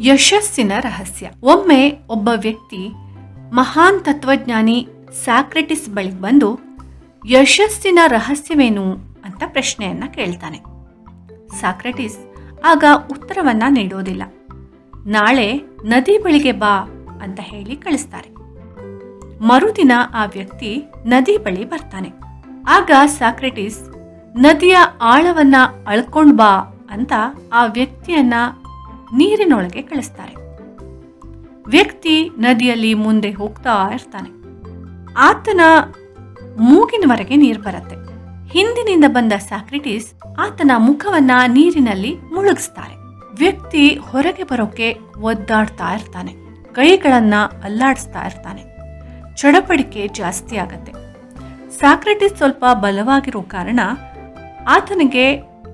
ಯಶಸ್ಸಿನ ರಹಸ್ಯ. ಒಮ್ಮೆ ಒಬ್ಬ ವ್ಯಕ್ತಿ ಮಹಾನ್ ತತ್ವಜ್ಞಾನಿ ಸಾಕ್ರೆಟಿಸ್ ಬಳಿ ಬಂದು ಯಶಸ್ಸಿನ ರಹಸ್ಯವೇನು ಅಂತ ಪ್ರಶ್ನೆಯನ್ನ ಕೇಳ್ತಾನೆ. ಸಾಕ್ರೆಟಿಸ್ ಆಗ ಉತ್ತರವನ್ನ ನೀಡೋದಿಲ್ಲ. ನಾಳೆ ನದಿ ಬಳಿಗೆ ಬಾ ಅಂತ ಹೇಳಿ ಕಳಿಸ್ತಾರೆ. ಮರುದಿನ ಆ ವ್ಯಕ್ತಿ ನದಿ ಬಳಿ ಬರ್ತಾನೆ. ಆಗ ಸಾಕ್ರೆಟಿಸ್ ನದಿಯ ಆಳವನ್ನ ಅಳ್ಕೊಂಡ್ ಬಾ ಅಂತ ಆ ವ್ಯಕ್ತಿಯನ್ನ ನೀರಿನೊಳಗೆ ಕಳಿಸ್ತಾರೆ. ವ್ಯಕ್ತಿ ನದಿಯಲ್ಲಿ ಮುಂದೆ ಹೋಗ್ತಾ ಇರ್ತಾನೆ. ಆತನ ಮೂಗಿನವರೆಗೆ ನೀರು ಬರುತ್ತೆ. ಹಿಂದಿನಿಂದ ಬಂದ ಸಾಕ್ರೆಟಿಸ್ ಆತನ ಮುಖವನ್ನ ನೀರಿನಲ್ಲಿ ಮುಳುಗಿಸ್ತಾರೆ. ವ್ಯಕ್ತಿ ಹೊರಗೆ ಬರೋಕೆ ಒದ್ದಾಡ್ತಾ ಇರ್ತಾನೆ. ಕೈಗಳನ್ನ ಅಲ್ಲಾಡಿಸ್ತಾ ಇರ್ತಾನೆ. ಚಡಪಡಿಕೆ ಜಾಸ್ತಿ ಆಗತ್ತೆ. ಸಾಕ್ರೆಟಿಸ್ ಸ್ವಲ್ಪ ಬಲವಾಗಿರೋ ಕಾರಣ ಆತನಿಗೆ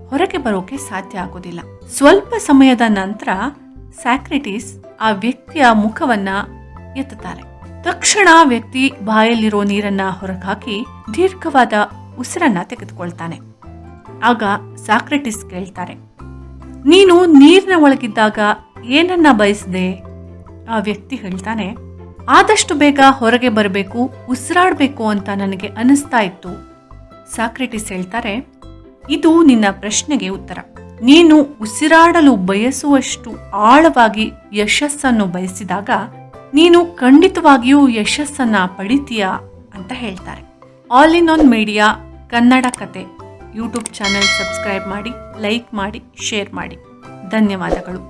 ಹೊರಗೆ ಬರೋಕೆ ಸಾಧ್ಯ ಆಗೋದಿಲ್ಲ. ಸ್ವಲ್ಪ ಸಮಯದ ನಂತರ ಸಾಕ್ರೆಟಿಸ್ ಆ ವ್ಯಕ್ತಿಯ ಮುಖವನ್ನ ಎತ್ತುತ್ತಾರೆ. ತಕ್ಷಣ ವ್ಯಕ್ತಿ ಬಾಯಲ್ಲಿರೋ ನೀರನ್ನ ಹೊರಹಾಕಿ ದೀರ್ಘವಾದ ಉಸಿರನ್ನ ತೆಗೆದುಕೊಳ್ತಾನೆ. ಆಗ ಸಾಕ್ರೆಟಿಸ್ ಕೇಳ್ತಾರೆ, ನೀನು ನೀರಿನ ಒಳಗಿದ್ದಾಗ ಏನನ್ನ ಬಯಸಿದೆ? ಆ ವ್ಯಕ್ತಿ ಹೇಳ್ತಾನೆ, ಆದಷ್ಟು ಬೇಗ ಹೊರಗೆ ಬರಬೇಕು, ಉಸಿರಾಡಬೇಕು ಅಂತ ನನಗೆ ಅನಿಸ್ತಾ ಇತ್ತು. ಸಾಕ್ರೆಟಿಸ್ ಹೇಳ್ತಾರೆ, ಇದು ನಿನ್ನ ಪ್ರಶ್ನೆಗೆ ಉತ್ತರ. ನೀನು ಉಸಿರಾಡಲು ಬಯಸುವಷ್ಟು ಆಳವಾಗಿ ಯಶಸ್ಸನ್ನು ಬಯಸಿದಾಗ ನೀನು ಖಂಡಿತವಾಗಿಯೂ ಯಶಸ್ಸನ್ನ ಪಡಿತೀಯಾ ಅಂತ ಹೇಳ್ತಾರೆ. All in on media Kannada ಕತೆ ಯೂಟ್ಯೂಬ್ ಚಾನೆಲ್ ಸಬ್ಸ್ಕ್ರೈಬ್ ಮಾಡಿ, ಲೈಕ್ ಮಾಡಿ, ಶೇರ್ ಮಾಡಿ. ಧನ್ಯವಾದಗಳು.